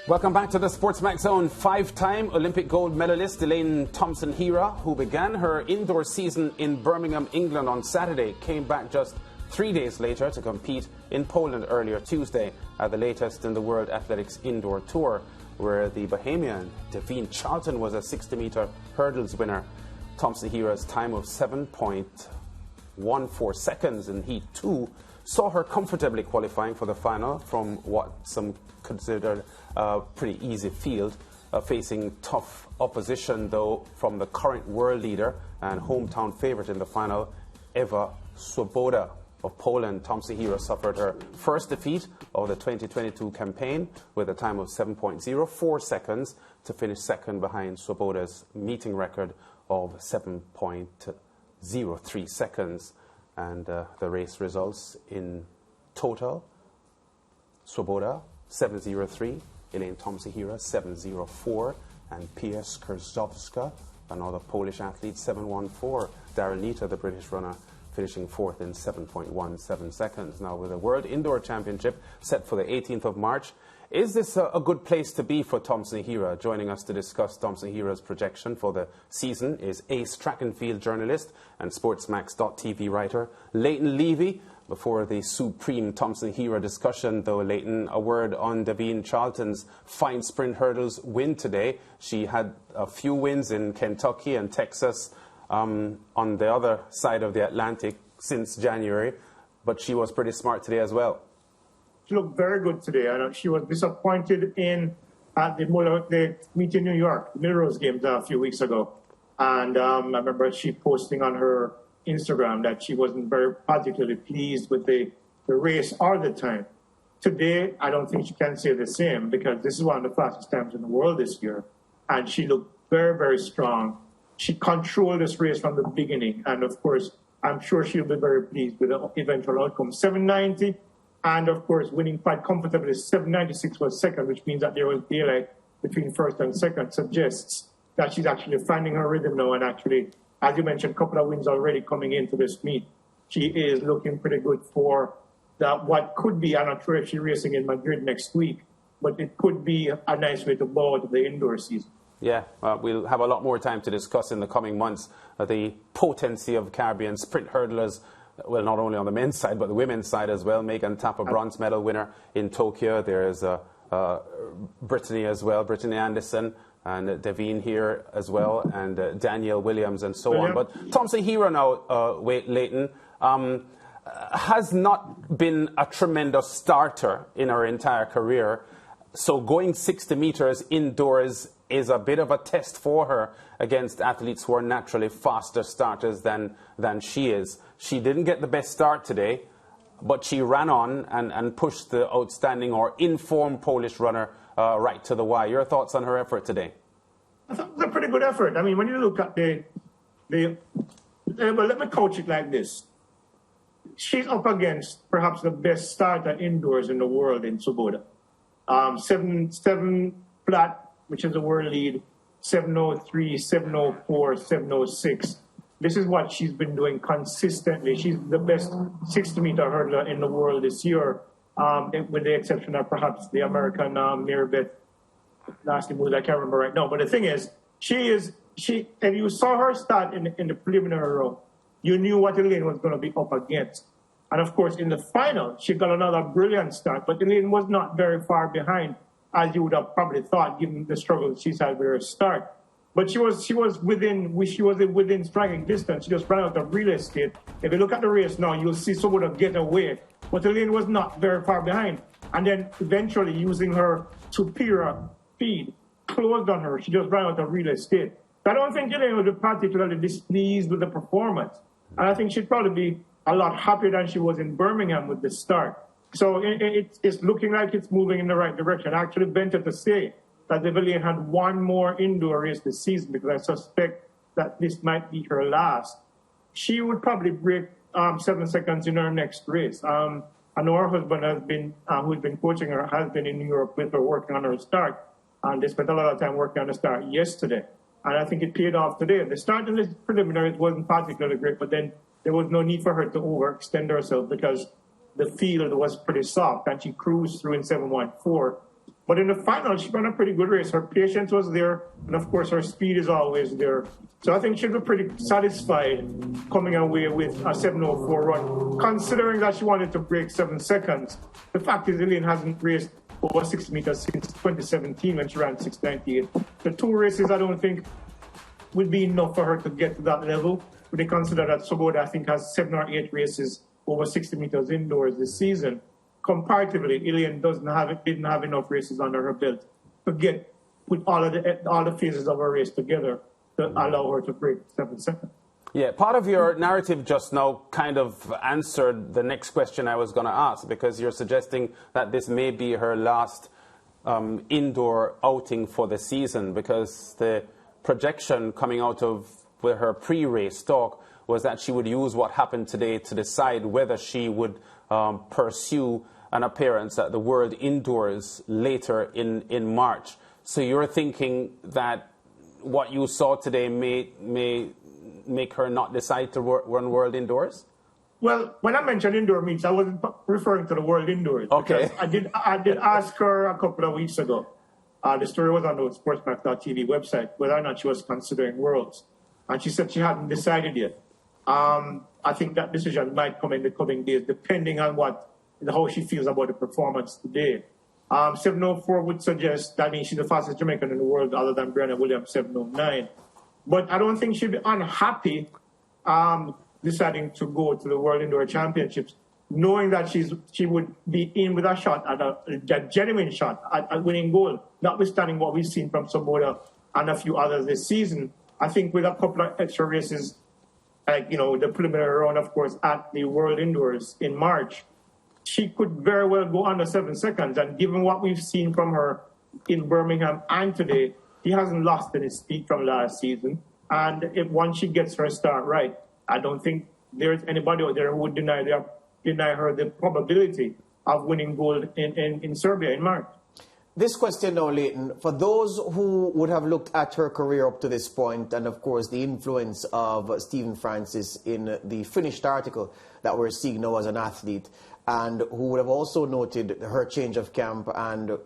Welcome back to the SportsMax Zone. Five-time Olympic gold medalist Elaine Thompson-Herah, who began her indoor season in Birmingham, England on Saturday, came back just 3 days later to compete in Poland earlier Tuesday at the latest in the World Athletics Indoor Tour, where the Bahamian Davine Charlton was a 60-meter hurdles winner. Thompson-Herah's time of 7.14 seconds in Heat 2 saw her comfortably qualifying for the final from what some considered a pretty easy field, facing tough opposition though from the current world leader and hometown favourite in the final, Ewa Swoboda of Poland. Thompson-Herah suffered her first defeat of the 2022 campaign with a time of 7.04 seconds to finish second behind Swoboda's meeting record of 7.03 seconds. And the race results in total: Swoboda 7.03, Elaine Thompson-Herah 7.04, and Pia Skrzyjowska, another Polish athlete, 7.14. Daryl Nita, the British runner, finishing fourth in 7.17 seconds. Now, with the World Indoor Championship set for the 18th of March, is this a good place to be for Thompson-Herah? Joining us to discuss Thompson-Herah's projection for the season is ace track and field journalist and SportsMax.tv writer Leighton Levy. Before the supreme Thompson-Herah discussion, though, Leighton, a word on Davine Charlton's fine sprint hurdles win today. She had a few wins in Kentucky and Texas on the other side of the Atlantic since January, but she was pretty smart today as well. She looked very good today. She was disappointed at the meet in New York, the Melrose Games a few weeks ago. And I remember she posting on her Instagram that she wasn't very particularly pleased with the race or the time. Today, I don't think she can say the same, because this is one of the fastest times in the world this year. And she looked very, very strong. She controlled this race from the beginning. And of course, I'm sure she'll be very pleased with the eventual outcome. 7.90. And, of course, winning quite comfortably. 7.96 was second, which means that there was daylight between first and second, suggests that she's actually finding her rhythm now. And actually, as you mentioned, a couple of wins already coming into this meet. She is looking pretty good for what could be, I'm not sure if she's racing in Madrid next week, but it could be a nice way to bow out the indoor season. Yeah, we'll have a lot more time to discuss in the coming months the potency of Caribbean sprint hurdlers. Well, not only on the men's side, but the women's side as well. Megan Tapp, a bronze medal winner in Tokyo. There's Brittany as well, Brittany Anderson, and Davine here as well, and Danielle Williams and so on. But Thompson-Herah now, Leighton, has not been a tremendous starter in her entire career. So going 60 meters indoors is a bit of a test for her against athletes who are naturally faster starters than she is. She didn't get the best start today, but she ran on and pushed the outstanding or informed Polish runner right to the wire. Your thoughts on her effort today? I thought it was a pretty good effort. I mean, when you look at well, let me coach it like this. She's up against perhaps the best starter indoors in the world in Swoboda. 7 flat, which is the world lead, 7.03, 7.04, 7.06. This is what she's been doing consistently. She's the best 60-meter hurdler in the world this year, with the exception of perhaps the American Mirabeth, last name I can't remember right now. But the thing is, and you saw her start in the preliminary round, you knew what Elaine was going to be up against. And of course, in the final, she got another brilliant start, but Elaine was not very far behind, as you would have probably thought, given the struggle she's had with her start. But she was within striking distance. She just ran out of real estate. If you look at the race now, you'll see someone have get away. But Elaine was not very far behind. And then eventually, using her superior speed, closed on her. She just ran out of real estate. I don't think Elaine was particularly displeased with the performance. And I think she'd probably be a lot happier than she was in Birmingham with the start. So it's looking like it's moving in the right direction. I actually venture to say that if Elaine had one more indoor race this season, because I suspect that this might be her last, she would probably break 7 seconds in her next race. I know her husband has been, who's been coaching her, has been in New York with her working on her start. And they spent a lot of time working on the start yesterday. And I think it paid off today. The start in the preliminaries wasn't particularly great, but then there was no need for her to overextend herself because the field was pretty soft, and she cruised through in 7.14. But in the final, she ran a pretty good race. Her patience was there, and of course, her speed is always there. So I think she'll be pretty satisfied coming away with a 7:04 run, considering that she wanted to break 7 seconds. The fact is, Elaine hasn't raced over 60 meters since 2017 when she ran 6:98. The 2 races, I don't think, would be enough for her to get to that level. When they consider that Swoboda, I think, has 7 or 8 races over 60 meters indoors this season. Comparatively, Elaine didn't have enough races under her belt to get with all the phases of her race together to allow her to break 7 seconds. Yeah, part of your narrative just now kind of answered the next question I was going to ask, because you're suggesting that this may be her last indoor outing for the season, because the projection coming out of with her pre-race talk was that she would use what happened today to decide whether she would pursue an appearance at the World Indoors later in March. So you're thinking that what you saw today may make her not decide to run World Indoors? Well, when I mentioned indoor meets, I wasn't referring to the World Indoors. Okay. I did ask her a couple of weeks ago. The story was on the SportsMax.tv website, whether or not she was considering Worlds. And she said she hadn't decided yet. I think that decision might come in the coming days, depending on how she feels about the performance today. 7:04 would suggest that means she's the fastest Jamaican in the world, other than Brenna Williams 7:09. But I don't think she'd be unhappy deciding to go to the World Indoor Championships, knowing that she would be in with a shot at a genuine shot at winning gold, notwithstanding what we've seen from Swoboda and a few others this season. I think with a couple of extra races, like, the preliminary round, of course, at the World Indoors in March, she could very well go under 7 seconds. And given what we've seen from her in Birmingham and today, she hasn't lost any speed from last season. And once she gets her start right, I don't think there's anybody out there who would deny her the probability of winning gold in Serbia in March. This question now, Leighton, for those who would have looked at her career up to this point, and of course the influence of Stephen Francis in the finished article that we're seeing now as an athlete, and who would have also noted her change of camp and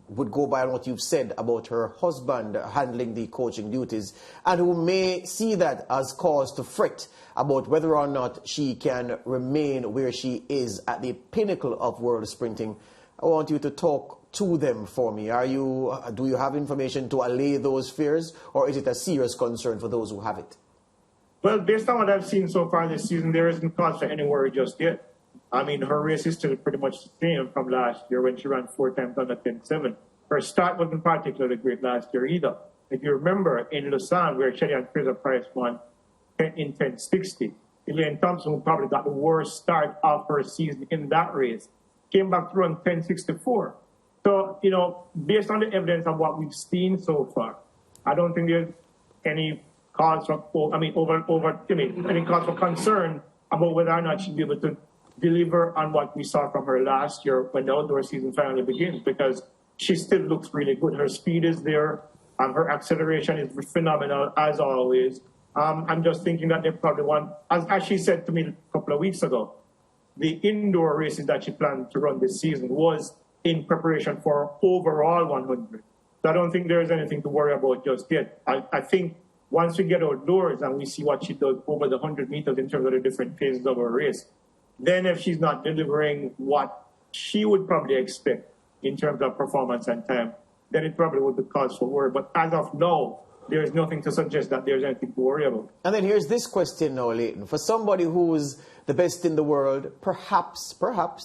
would go by what you've said about her husband handling the coaching duties, and who may see that as cause to fret about whether or not she can remain where she is at the pinnacle of world sprinting. I want you to talk to them for me. Do you have information to allay those fears, or is it a serious concern for those who have it? Well, based on what I've seen so far this season, there isn't cause for any worry just yet. I mean, her race is still pretty much the same from last year when she ran 4 times under 10.7. Her start wasn't particularly great last year either. If you remember, in Lausanne, where Shelly and Fraser-Price won in 10.60, Elaine Thompson, who probably got the worst start of her season in that race, came back to run 10.64. So, based on the evidence of what we've seen so far, I don't think there's any cause for, any cause for concern about whether or not she'll be able to deliver on what we saw from her last year when the outdoor season finally begins, because she still looks really good. Her speed is there, her acceleration is phenomenal as always. I'm just thinking that they probably want, as she said to me a couple of weeks ago, the indoor races that she planned to run this season was in preparation for overall 100. So I don't think there's anything to worry about just yet. I think once we get outdoors and we see what she does over the 100 meters in terms of the different phases of her race, then if she's not delivering what she would probably expect in terms of performance and time, then it probably would be cause for worry. But as of now, there is nothing to suggest that there's anything to worry about. And then here's this question now, Leighton. For somebody who's the best in the world, perhaps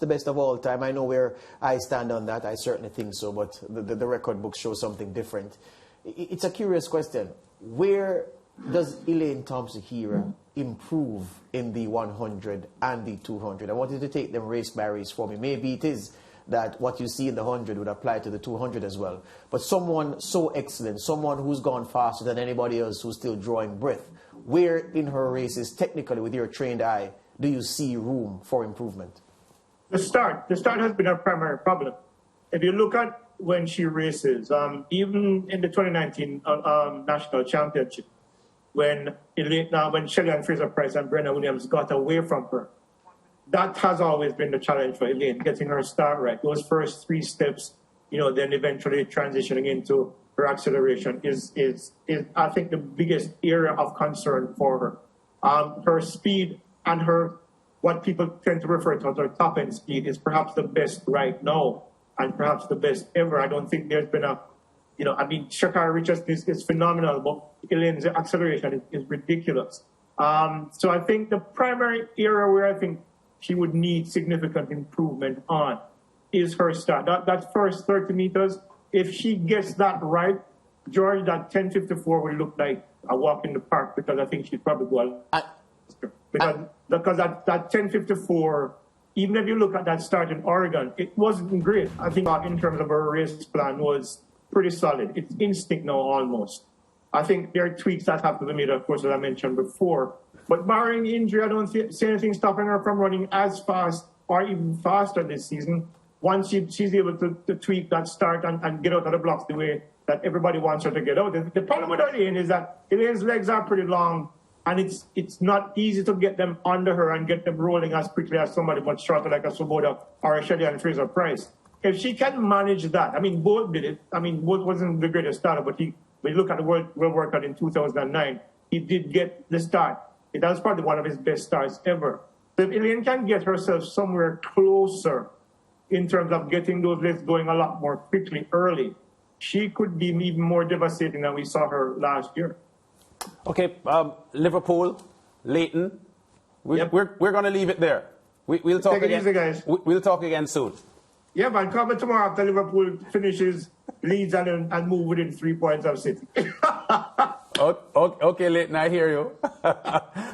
the best of all time, I know where I stand on that, I certainly think so, but the record books show something different. It's a curious question. Where does Elaine Thompson-Herah improve in the 100 and the 200? I wanted to take them race by race for me. Maybe it is that what you see in the 100 would apply to the 200 as well. But someone so excellent, someone who's gone faster than anybody else who's still drawing breath, where in her races, technically, with your trained eye, do you see room for improvement? The start has been her primary problem. If you look at when she races, even in the 2019 National Championship, when Shelly and Fraser-Price and Brenna Williams got away from her, that has always been the challenge for Elaine, getting her start right. Those first 3 steps then eventually transitioning into her acceleration is I think the biggest area of concern for her. Her speed and what people tend to refer to as her top end speed is perhaps the best right now and perhaps the best ever. I don't think there's been Sha'Carri Richardson is phenomenal, but Elaine's acceleration is ridiculous. So I think the primary area where I think she would need significant improvement on is her start. That first 30 meters, if she gets that right, George, that 10:54 will look like a walk in the park, because I think she'd probably go because that 10:54, even if you look at that start in Oregon, it wasn't great. I think in terms of her race plan was pretty solid. It's instinct now almost. I think there are tweaks that have to be made, of course, as I mentioned before. But barring injury, I don't see anything stopping her from running as fast or even faster this season. Once she's able to tweak that start and get out of the blocks the way that everybody wants her to get out. The problem with Elaine is that Elaine's legs are pretty long, and it's not easy to get them under her and get them rolling as quickly as somebody much shorter like a Swoboda or a Shelley-Ann Fraser-Price. If she can manage that, Bolt did it. Bolt wasn't the greatest starter, but when you look at the World Record in 2009, he did get the start. That was probably one of his best starts ever. So if Elaine can get herself somewhere closer in terms of getting those legs going a lot more quickly early, she could be even more devastating than we saw her last year. Okay, Liverpool, Leighton, we're going to leave it there. We'll talk Take it again. Easy, guys. We'll talk again soon. Yeah, man, cover tomorrow after Liverpool finishes Leeds and move within 3 points of City. Okay, Leighton, I hear you.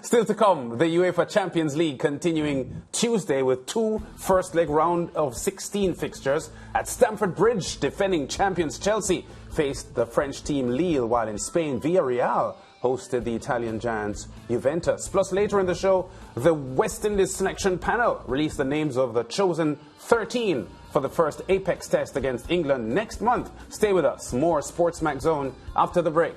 Still to come, the UEFA Champions League continuing Tuesday with 2 first-leg round of 16 fixtures. At Stamford Bridge, defending champions Chelsea faced the French team Lille, while in Spain, Villarreal hosted the Italian giants Juventus. Plus, later in the show, the West Indies selection panel released the names of the chosen 13 for the first Apex test against England next month. Stay with us. More SportsMax Zone after the break.